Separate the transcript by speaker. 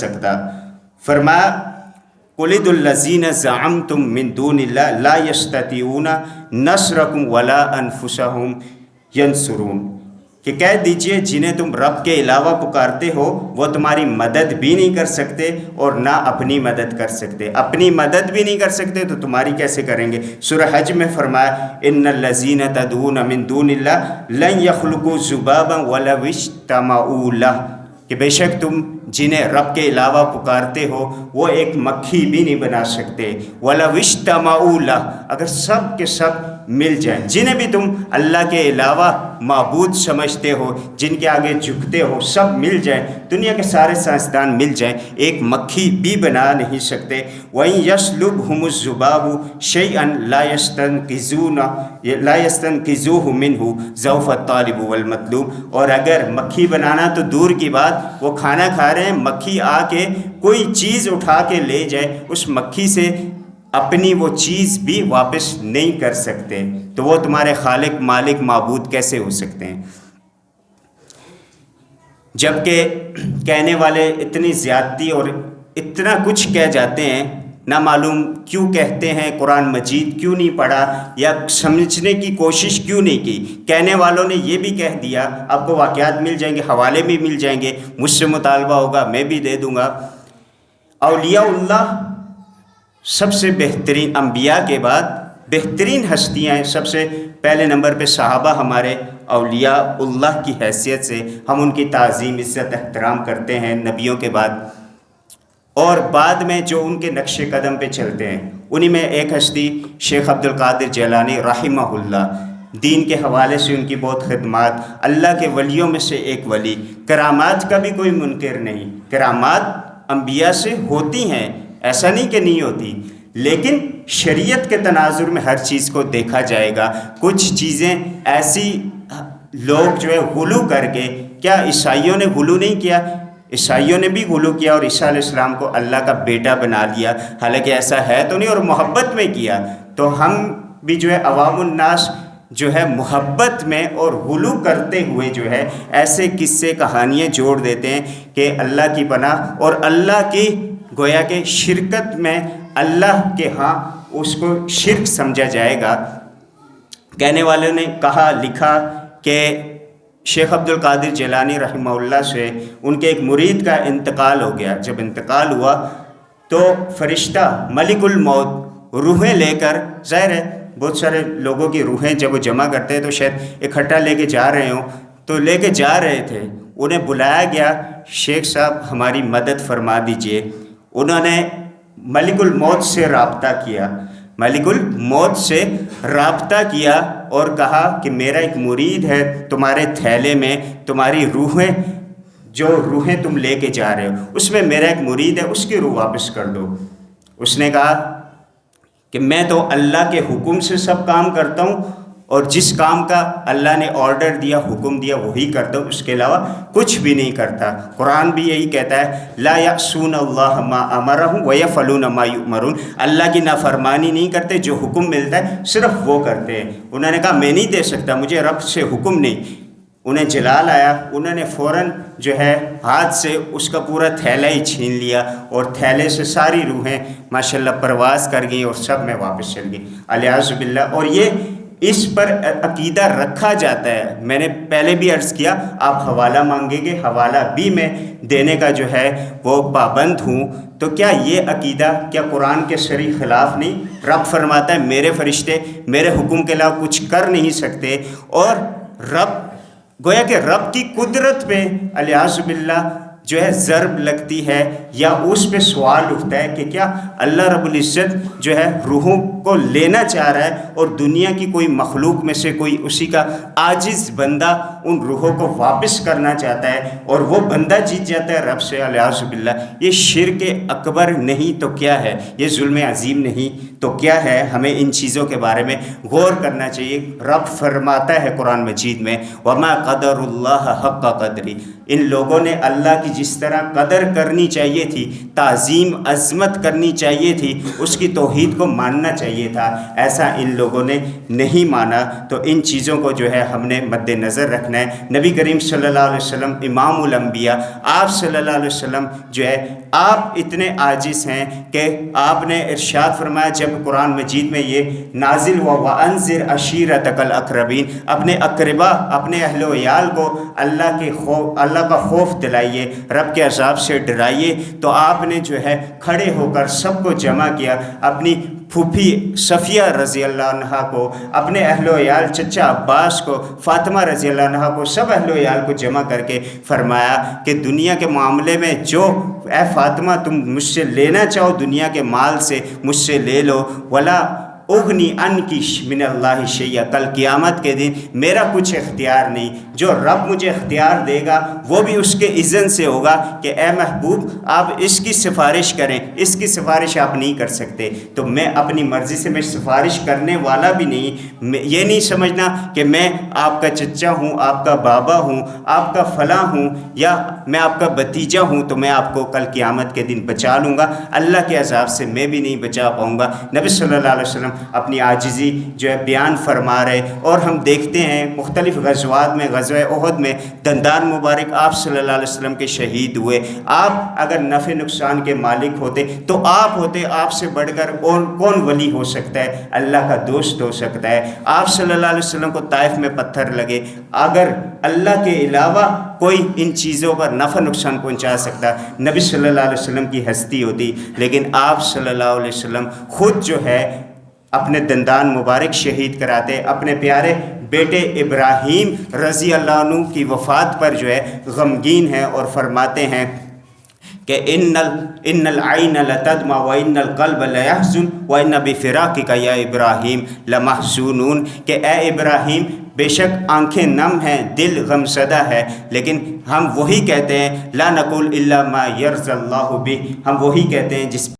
Speaker 1: سکتا۔ فرمایا قل ادعوا الذین زعمتم من دون اللہ لا یستطیعون نصرکم ولا انفسہم ینصرون، کہ کہہ دیجئے جنہیں تم رب کے علاوہ پکارتے ہو وہ تمہاری مدد بھی نہیں کر سکتے اور نہ اپنی مدد کر سکتے، اپنی مدد بھی نہیں کر سکتے تو تمہاری کیسے کریں گے۔ سورہ حج میں فرمایا ان الذین تدعون من دون اللہ لن یخلقوا ذبابا ولو اجتمعوا لہ، کہ بے شک تم جنہیں رب کے علاوہ پکارتے ہو وہ ایک مکھی بھی نہیں بنا سکتے، وَلَوِ اجْتَمَعُوا لَهُ، اگر سب کے سب مل جائیں، جنہیں بھی تم اللہ کے علاوہ معبود سمجھتے ہو، جن کے آگے جھکتے ہو، سب مل جائیں، دنیا کے سارے سائنسدان مل جائیں، ایک مکھی بھی بنا نہیں سکتے۔ وَإِن يَسْلُبْهُمُ الذُّبَابُ شَيْئًا لَا يَسْتَنقِذُوهُ مِنْهُ ضَعْفَ الطَّالِبِ وَالْمَطْلُوبِ، اور اگر مکھی بنانا تو دور کی بات، وہ کھانا کھا رہے ہیں، مکھی آ کے کوئی چیز اٹھا کے لے جائے، اس مکھی سے اپنی وہ چیز بھی واپس نہیں کر سکتے، تو وہ تمہارے خالق مالک معبود کیسے ہو سکتے ہیں؟ جبکہ کہنے والے اتنی زیادتی اور اتنا کچھ کہہ جاتے ہیں، نہ معلوم کیوں کہتے ہیں، قرآن مجید کیوں نہیں پڑھا یا سمجھنے کی کوشش کیوں نہیں کی۔ کہنے والوں نے یہ بھی کہہ دیا، آپ کو واقعات مل جائیں گے، حوالے بھی مل جائیں گے، مجھ سے مطالبہ ہوگا میں بھی دے دوں گا۔ اولیاء اللہ سب سے بہترین، انبیاء کے بعد بہترین ہستیاں ہیں، سب سے پہلے نمبر پہ صحابہ ہمارے اولیاء اللہ کی حیثیت سے ہم ان کی تعظیم عزت احترام کرتے ہیں نبیوں کے بعد، اور بعد میں جو ان کے نقش قدم پہ چلتے ہیں انہی میں ایک ہستی شیخ عبد القادر جیلانی رحمہ اللہ، دین کے حوالے سے ان کی بہت خدمات، اللہ کے ولیوں میں سے ایک ولی، کرامات کا بھی کوئی منکر نہیں، کرامات انبیاء سے ہوتی ہیں، ایسا نہیں کہ نہیں ہوتی، لیکن شریعت کے تناظر میں ہر چیز کو دیکھا جائے گا۔ کچھ چیزیں ایسی لوگ جو ہے غلو کر کے، کیا عیسائیوں نے غلو نہیں کیا؟ عیسائیوں نے بھی غلو کیا اور عیسیٰ علیہ السلام کو اللہ کا بیٹا بنا لیا، حالانکہ ایسا ہے تو نہیں، اور محبت میں کیا۔ تو ہم بھی جو ہے عوام الناس جو ہے محبت میں اور غلو کرتے ہوئے جو ہے ایسے قصے کہانیاں جوڑ دیتے ہیں کہ اللہ کی پناہ، اور اللہ کی گویا کہ شرکت میں اللہ کے ہاں اس کو شرک سمجھا جائے گا۔ کہنے والوں نے کہا لکھا کہ شیخ عبد القادر جیلانی رحمہ اللہ سے ان کے ایک مرید کا انتقال ہو گیا۔ جب انتقال ہوا تو فرشتہ ملک الموت روحیں لے کر، ظاہر ہے بہت سارے لوگوں کی روحیں جب وہ جمع کرتے ہیں تو شاید اکٹھا لے کے جا رہے ہوں، تو لے کے جا رہے تھے، انہیں بلایا گیا، شیخ صاحب ہماری مدد فرما دیجئے۔ انہوں نے ملک الموت سے رابطہ کیا، ملک الموت سے رابطہ کیا اور کہا کہ میرا ایک مرید ہے تمہارے تھیلے میں، تمہاری روحیں، جو روحیں تم لے کے جا رہے ہو اس میں میرا ایک مرید ہے، اس کی روح واپس کر دو۔ اس نے کہا کہ میں تو اللہ کے حکم سے سب کام کرتا ہوں، اور جس کام کا اللہ نے آرڈر دیا، حکم دیا، وہی کرتا ہوں، اس کے علاوہ کچھ بھی نہیں کرتا۔ قرآن بھی یہی کہتا ہے لا یعصون اللہ ما امرہم ویفعلون ما یؤمرون، اللہ کی نافرمانی نہیں کرتے، جو حکم ملتا ہے صرف وہ کرتے ہیں۔ انہوں نے کہا میں نہیں دے سکتا، مجھے رب سے حکم نہیں۔ انہیں جلال آیا، انہوں نے فوراً جو ہے ہاتھ سے اس کا پورا تھیلا ہی چھین لیا، اور تھیلے سے ساری روحیں ماشاءاللہ پرواز کر گئیں اور سب میں واپس چل گئیں، الیاذ باللہ۔ اور یہ اس پر عقیدہ رکھا جاتا ہے، میں نے پہلے بھی عرض کیا، آپ حوالہ مانگیں گے، حوالہ بھی میں دینے کا جو ہے وہ پابند ہوں۔ تو کیا یہ عقیدہ کیا قرآن کے صریح خلاف نہیں؟ رب فرماتا ہے میرے فرشتے میرے حکم کے علاوہ کچھ کر نہیں سکتے، اور رب گویا کہ رب کی قدرت پہ الیاذ باللہ جو ہے ضرب لگتی ہے، یا اس پہ سوال اٹھتا ہے کہ کیا اللہ رب العزت جو ہے روحوں کو لینا چاہ رہا ہے، اور دنیا کی کوئی مخلوق میں سے کوئی اسی کا عاجز بندہ ان روحوں کو واپس کرنا چاہتا ہے، اور وہ بندہ جیت جاتا ہے رب سے، الیاذ باللہ۔ یہ شرک اکبر نہیں تو کیا ہے؟ یہ ظلم عظیم نہیں تو کیا ہے؟ ہمیں ان چیزوں کے بارے میں غور کرنا چاہیے۔ رب فرماتا ہے قرآن مجید میں وَمَا قَدَرُ اللَّهَ حَقَّ قَدْرِهِ، ان لوگوں نے اللہ کی جس طرح قدر کرنی چاہیے تھی، تعظیم عظمت کرنی چاہیے تھی، اس کی توحید کو ماننا چاہیے تھا، ایسا ان لوگوں نے نہیں مانا۔ تو ان چیزوں کو جو ہے ہم نے مد نظر رکھنا ہے۔ نبی کریم صلی اللہ علیہ وسلم امام الانبیاء، آپ صلی اللہ علیہ وسلم جو ہے آپ اتنے عاجز ہیں کہ آپ نے ارشاد فرمایا جب قرآن مجید میں یہ نازل ہوا وَأَنذِرْ عَشِيرَتَكَ الْأَقْرَبِينَ، اپنے اقربا، اپنے اہل و عیال کو اللہ کا خوف دلائیے، رب کے عذاب سے ڈرائیے، تو آپ نے جو ہے کھڑے ہو کر سب کو جمع کیا، اپنی پھوپھی صفیہ رضی اللہ عنہ کو، اپنے اہل و عیال چچا عباس کو، فاطمہ رضی اللہ عنہ کو، سب اہل و عیال کو جمع کر کے فرمایا کہ دنیا کے معاملے میں جو اے فاطمہ تم مجھ سے لینا چاہو دنیا کے مال سے مجھ سے لے لو، ولا اغنی عنکی من اللہ شیئا، کل قیامت کے دن میرا کچھ اختیار نہیں، جو رب مجھے اختیار دے گا وہ بھی اس کے اذن سے ہوگا کہ اے محبوب آپ اس کی سفارش کریں، اس کی سفارش آپ نہیں کر سکتے۔ تو میں اپنی مرضی سے میں سفارش کرنے والا بھی نہیں، یہ نہیں سمجھنا کہ میں آپ کا چچا ہوں، آپ کا بابا ہوں، آپ کا فلاں ہوں، یا میں آپ کا بھتیجا ہوں تو میں آپ کو کل قیامت کے دن بچا لوں گا، اللہ کے عذاب سے میں بھی نہیں بچا پاؤں گا۔ نبی صلی اللہ علیہ وسلم اپنی عاجزی جو ہے بیان فرما رہے، اور ہم دیکھتے ہیں مختلف غزوات میں، غزوہ احد میں دندان مبارک آپ صلی اللہ علیہ وسلم کے شہید ہوئے۔ آپ اگر نفع نقصان کے مالک ہوتے تو آپ ہوتے، آپ سے بڑھ کر اور کون ولی ہو سکتا ہے، اللہ کا دوست ہو سکتا ہے۔ آپ صلی اللہ علیہ وسلم کو طائف میں پتھر لگے، اگر اللہ کے علاوہ کوئی ان چیزوں پر نفع نقصان پہنچا سکتا نبی صلی اللہ علیہ وسلم کی ہستی ہوتی، لیکن آپ صلی اللہ علیہ وسلم خود جو ہے اپنے دندان مبارک شہید کراتے، اپنے پیارے بیٹے ابراہیم رضی اللہ عنہ کی وفات پر جو ہے غمگین ہیں، اور فرماتے ہیں کہ ان العین لتدمع وان القلب لیحزن وان بفراقک یا ابراہیم لمحزونون، کہ اے ابراہیم بے شک آنکھیں نم ہیں، دل غمزدہ ہے، لیکن ہم وہی کہتے ہیں لا نقول الا ما یرضی اللہ بہ، ہم وہی کہتے ہیں جس